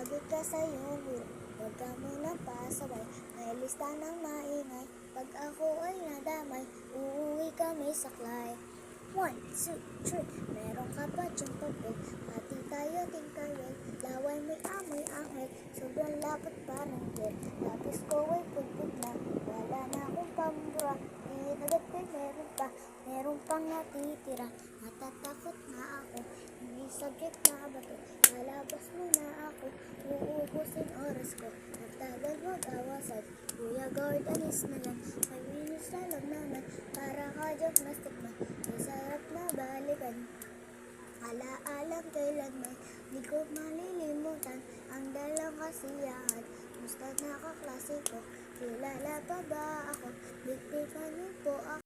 Sagot ka sa iyong guro, huwag ka munang pasaway. May lista ng maingay, pag ako ay nadamay, uuwi kami saklay. 1, 2, 3, meron ka pa diyang papel, pati tayo tinkerwell, laway may amoy anghel, sobrang lapot parang gel. Lapis ko ay pudpud na, wala na akong pambura, agad ko'y meron pang natitira. Natatakot na ako, hindi subject na bato, lalabas mo na ako, uubusin oras ko. Nagtagal mag-awasan, kuya guard, alis na yan, 5 minutes na lang naman, para ka gymnastic man. Masarap na balikan, alaalang kailanman, di ko malilimutan ang dalang kasiyahan. Musta na kaklase ko, kilala pa ba ako? Bigtipan niyo po ako.